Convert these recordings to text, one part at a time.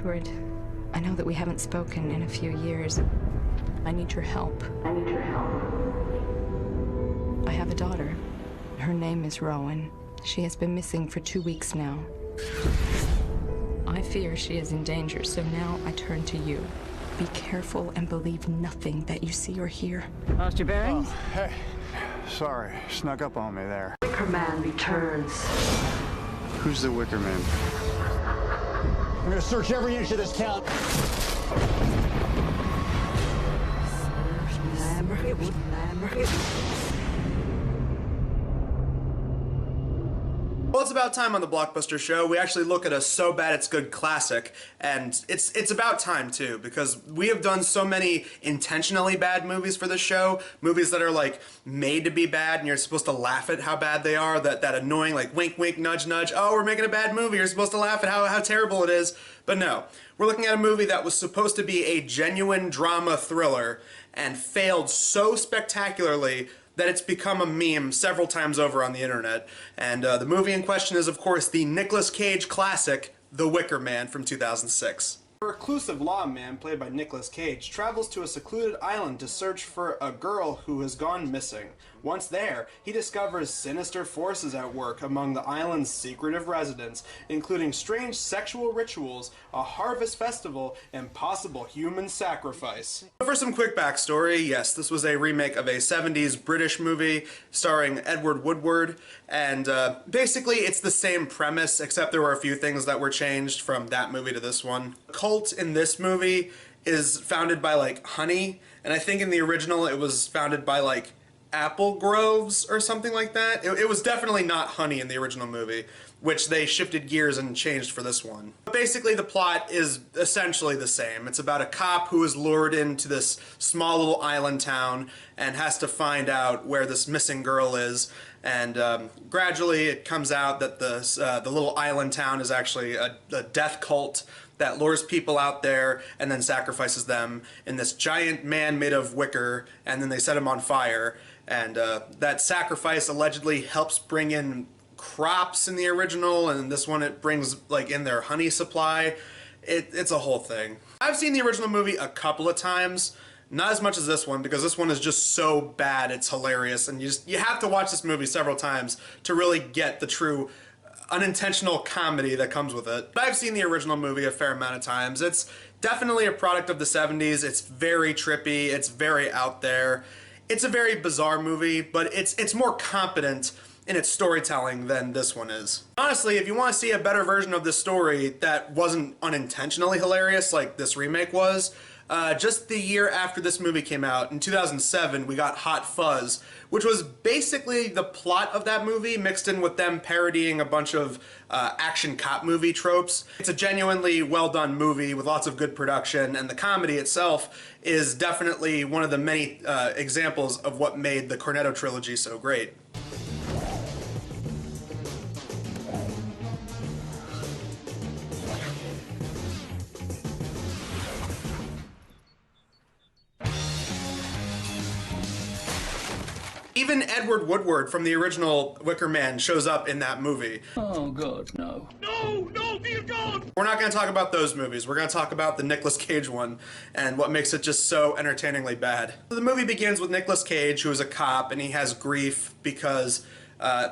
Edward, I know that we haven't spoken in a few years. I need your help. I have a daughter. Her name is Rowan. She has been missing for 2 weeks now. I fear she is in danger, so now I turn to you. Be careful and believe nothing that you see or hear. Lost your bearings? Oh, hey. Sorry, snuck up on me there. Wicker Man returns. Who's the Wicker Man? I'm gonna search every inch of this town. Well, it's about time on the Blockbuster show. We actually look at a so bad it's good classic, and it's about time too, because we have done so many intentionally bad movies for this show, movies that are like made to be bad and you're supposed to laugh at how bad they are, that annoying like wink wink nudge nudge, oh we're making a bad movie, you're supposed to laugh at how terrible it is. But no, we're looking at a movie that was supposed to be a genuine drama thriller and failed so spectacularly that it's become a meme several times over on the internet. And the movie in question is, of course, the Nicolas Cage classic, The Wicker Man from 2006. A reclusive lawman, played by Nicolas Cage, travels to a secluded island to search for a girl who has gone missing. Once there, he discovers sinister forces at work among the island's secretive residents, including strange sexual rituals, a harvest festival, and possible human sacrifice. For some quick backstory, yes, this was a remake of a 70s British movie starring Edward Woodward, and basically it's the same premise, except there were a few things that were changed from that movie to this one. The cult in this movie is founded by like honey, and I think in the original it was founded by like apple groves or something like that. It was definitely not honey in the original movie, which they shifted gears and changed for this one. But basically the plot is essentially the same. It's about a cop who is lured into this small little island town and has to find out where this missing girl is, and gradually it comes out that the little island town is actually a death cult that lures people out there and then sacrifices them in this giant man made of wicker, and then they set him on fire. And that sacrifice allegedly helps bring in crops in the original, and in this one it brings like in their honey supply. It's a whole thing. I've seen the original movie a couple of times, not as much as this one, because this one is just so bad it's hilarious, and you have to watch this movie several times to really get the true unintentional comedy that comes with it. But I've seen the original movie a fair amount of times. It's definitely a product of the 70s. It's very trippy, it's very out there. It's a very bizarre movie, but it's more competent in its storytelling than this one is. Honestly, if you want to see a better version of this story that wasn't unintentionally hilarious like this remake was, just the year after this movie came out, in 2007, we got Hot Fuzz, which was basically the plot of that movie mixed in with them parodying a bunch of action cop movie tropes. It's a genuinely well-done movie with lots of good production, and the comedy itself is definitely one of the many examples of what made the Cornetto trilogy so great. Even Edward Woodward from the original Wicker Man shows up in that movie. Oh, God, no. No, dear God! We're not going to talk about those movies. We're going to talk about the Nicolas Cage one and what makes it just so entertainingly bad. So the movie begins with Nicolas Cage, who is a cop, and he has grief because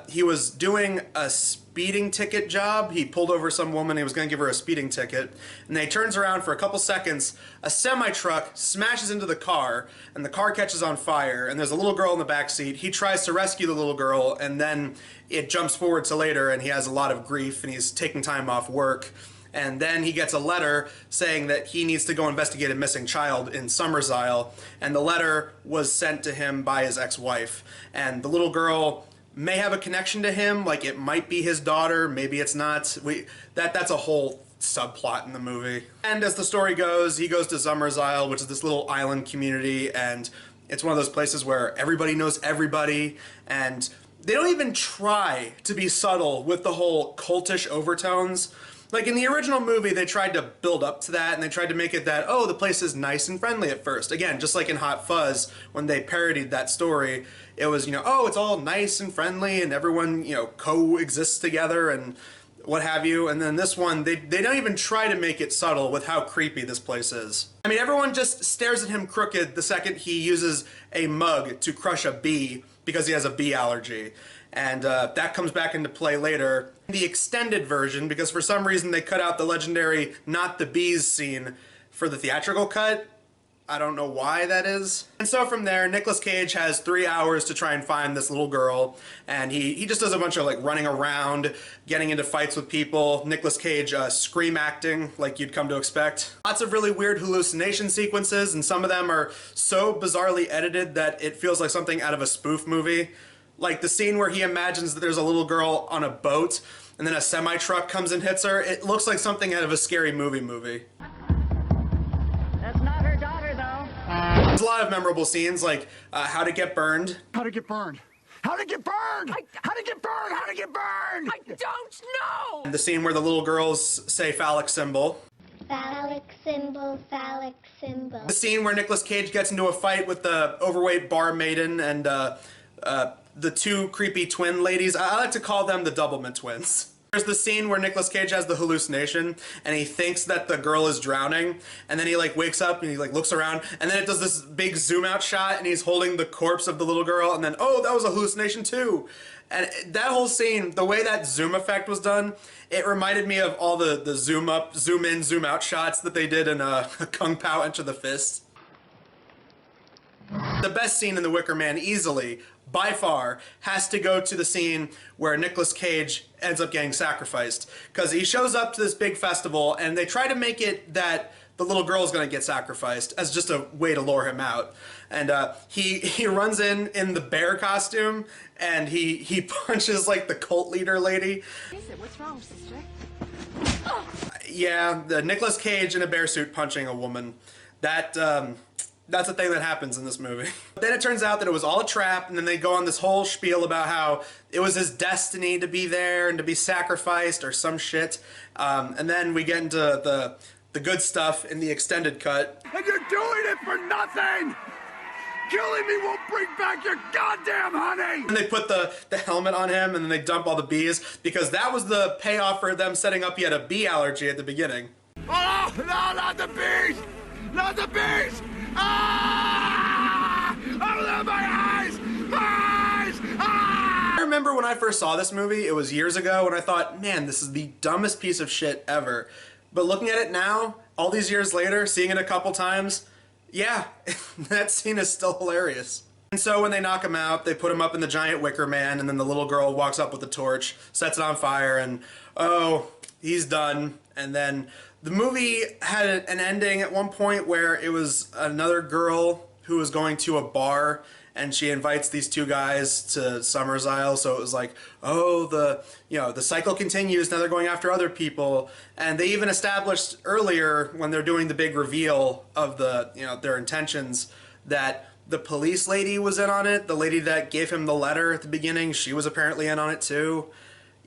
he was doing a speeding ticket job. He pulled over some woman, he was going to give her a speeding ticket, and then he turns around for a couple seconds, a semi-truck smashes into the car, and the car catches on fire, and there's a little girl in the back seat. He tries to rescue the little girl, and then it jumps forward to later, and he has a lot of grief, and he's taking time off work. And then he gets a letter saying that he needs to go investigate a missing child in Summersisle, and the letter was sent to him by his ex-wife. And the little girl may have a connection to him, like it might be his daughter, maybe it's not. That's a whole subplot in the movie. And as the story goes, he goes to Summersisle, which is this little island community, and it's one of those places where everybody knows everybody, and they don't even try to be subtle with the whole cultish overtones. Like in the original movie, they tried to build up to that, and they tried to make it that, oh, the place is nice and friendly at first. Again, just like in Hot Fuzz, when they parodied that story, it was, oh, it's all nice and friendly, and everyone, coexists together, and what have you. And then this one, they don't even try to make it subtle with how creepy this place is. I mean, everyone just stares at him crooked the second he uses a mug to crush a bee because he has a bee allergy. And that comes back into play later. The extended version, because for some reason they cut out the legendary not the bees scene for the theatrical cut. I don't know why that is. And so from there, Nicolas Cage has 3 hours to try and find this little girl, and he just does a bunch of like running around, getting into fights with people, Nicolas Cage scream acting like you'd come to expect. Lots of really weird hallucination sequences, and some of them are so bizarrely edited that it feels like something out of a spoof movie. Like the scene where he imagines that there's a little girl on a boat, and then a semi-truck comes and hits her. It looks like something out of a Scary Movie. That's not her daughter, though. There's a lot of memorable scenes, like How to Get Burned. How to get burned? How to get burned? How to get burned? How to get burned? I don't know! And the scene where the little girls say phallic symbol. Phallic symbol, phallic symbol. The scene where Nicolas Cage gets into a fight with the overweight bar maiden and the two creepy twin ladies. I like to call them the Doublemint twins. There's the scene where Nicolas Cage has the hallucination and he thinks that the girl is drowning, and then he like wakes up and he like looks around, and then it does this big zoom out shot and he's holding the corpse of the little girl, and then oh, that was a hallucination too. And that whole scene, the way that zoom effect was done, it reminded me of all the zoom up, zoom in, zoom out shots that they did in Kung Pao Enter the Fist. The best scene in The Wicker Man, easily, by far, has to go to the scene where Nicolas Cage ends up getting sacrificed. Because he shows up to this big festival, and they try to make it that the little girl's gonna get sacrificed as just a way to lure him out. And he runs in the bear costume, and he punches like the cult leader lady. What is it? What's wrong, sister? Yeah, the Nicolas Cage in a bear suit punching a woman. That's a thing that happens in this movie. But then it turns out that it was all a trap, and then they go on this whole spiel about how it was his destiny to be there and to be sacrificed or some shit. And then we get into the good stuff in the extended cut. And you're doing it for nothing! Killing me won't bring back your goddamn honey! And they put the helmet on him, and then they dump all the bees, because that was the payoff for them setting up he had a bee allergy at the beginning. Oh, no, not the bees! Not the bees! Ah! Oh, my eyes! Eyes! Ah! I remember when I first saw this movie, it was years ago, and I thought, man, this is the dumbest piece of shit ever. But looking at it now, all these years later, seeing it a couple times, yeah, that scene is still hilarious. And so when they knock him out, they put him up in the giant Wicker Man, and then the little girl walks up with a torch, sets it on fire, and oh, he's done. And then the movie had an ending at one point where it was another girl who was going to a bar, and she invites these two guys to Summer's Isle. So it was like, oh, the cycle continues. Now they're going after other people. And they even established earlier when they're doing the big reveal of their intentions that the police lady was in on it. The lady that gave him the letter at the beginning, she was apparently in on it too.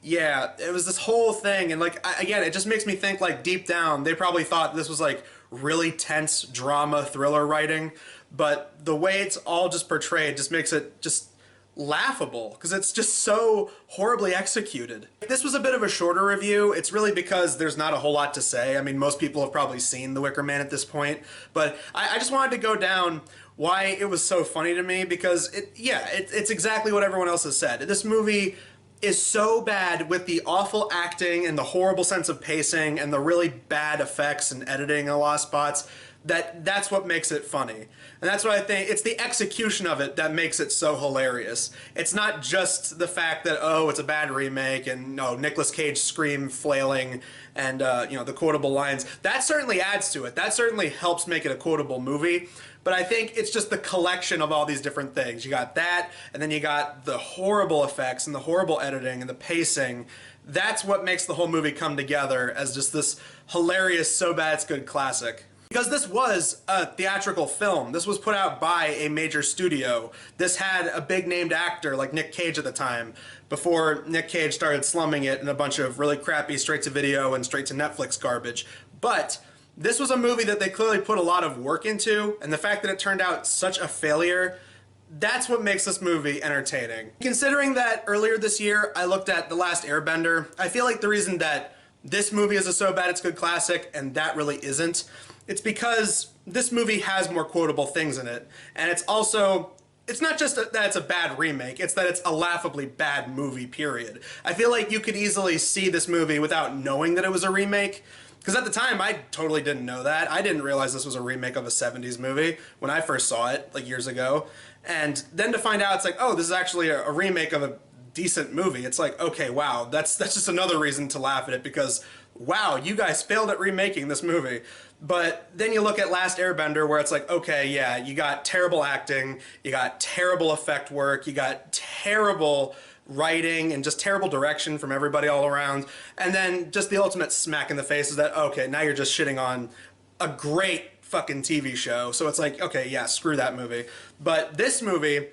Yeah, it was this whole thing, and like, again, it just makes me think like deep down, they probably thought this was like really tense drama thriller writing, but the way it's all just portrayed just makes it just laughable, because it's just so horribly executed. If this was a bit of a shorter review, it's really because there's not a whole lot to say. I mean, most people have probably seen The Wicker Man at this point, but I just wanted to go down why it was so funny to me, because it's exactly what everyone else has said. This movie is so bad with the awful acting and the horrible sense of pacing and the really bad effects and editing in a lot of spots that's what makes it funny. And that's what I think, it's the execution of it that makes it so hilarious. It's not just the fact that, oh, it's a bad remake and Nicolas Cage scream flailing and the quotable lines. That certainly adds to it. That certainly helps make it a quotable movie. But I think it's just the collection of all these different things. You got that, and then you got the horrible effects and the horrible editing and the pacing. That's what makes the whole movie come together as just this hilarious, so bad it's good classic. Because this was a theatrical film. This was put out by a major studio. This had a big named actor like Nic Cage at the time, before Nic Cage started slumming it in a bunch of really crappy straight-to-video and straight-to-Netflix garbage. But this was a movie that they clearly put a lot of work into, and the fact that it turned out such a failure That's what makes this movie entertaining. Considering that earlier this year I looked at The Last Airbender, I feel like the reason that this movie is a so bad it's good classic and that really isn't, it's because this movie has more quotable things in it. And it's also, it's not just that it's a bad remake, it's that it's a laughably bad movie, period. I feel like you could easily see this movie without knowing that it was a remake. Because at the time, I totally didn't know that. I didn't realize this was a remake of a 70s movie when I first saw it, like years ago. And then to find out it's like, oh, this is actually a remake of a decent movie. It's like, okay, wow, that's just another reason to laugh at it because, wow, you guys failed at remaking this movie. But then you look at Last Airbender where it's like, okay, yeah, you got terrible acting, you got terrible effect work, you got terrible writing and just terrible direction from everybody all around, and then just the ultimate smack in the face is that, okay, now you're just shitting on a great fucking TV show. So it's like, okay, yeah, screw that movie. But this movie,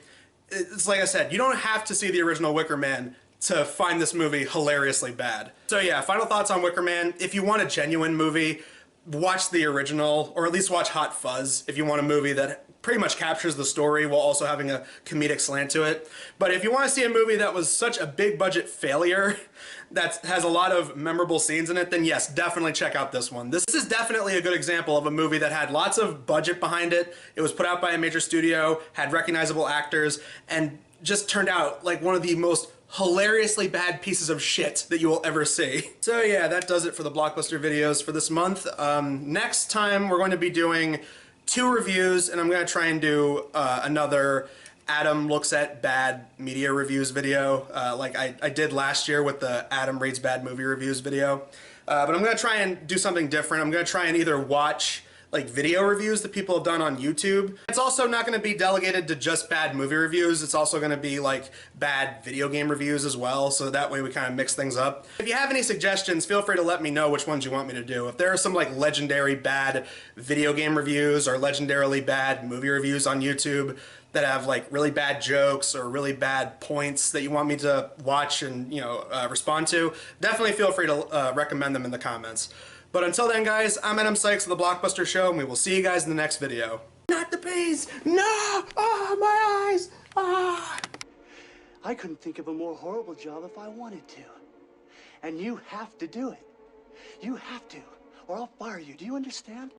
it's like I said, you don't have to see the original Wicker Man to find this movie hilariously bad. So yeah, final thoughts on Wicker Man. If you want a genuine movie, watch the original, or at least watch Hot Fuzz if you want a movie that pretty much captures the story while also having a comedic slant to it. But if you want to see a movie that was such a big budget failure that has a lot of memorable scenes in it, then yes, definitely check out this one. This is definitely a good example of a movie that had lots of budget behind it. It was put out by a major studio, had recognizable actors, and just turned out like one of the most hilariously bad pieces of shit that you will ever see. So yeah, that does it for the Blockbuster videos for this month. Next time we're going to be doing 2 reviews, and I'm going to try and do another Adam looks at bad media reviews video, like I did last year with the Adam rates bad movie reviews video. But I'm going to try and do something different. I'm going to try and either watch like video reviews that people have done on YouTube. It's also not going to be delegated to just bad movie reviews. It's also going to be like bad video game reviews as well, so that way we kind of mix things up. If you have any suggestions, feel free to let me know which ones you want me to do. If there are some like legendary bad video game reviews or legendarily bad movie reviews on YouTube that have like really bad jokes or really bad points that you want me to watch and, you know, respond to, definitely feel free to recommend them in the comments. But until then, guys, I'm Adam Sykes of The Blockbuster Show, and we will see you guys in the next video. Not the bees! No! Oh, my eyes! Ah! I couldn't think of a more horrible job if I wanted to. And you have to do it. You have to, or I'll fire you. Do you understand?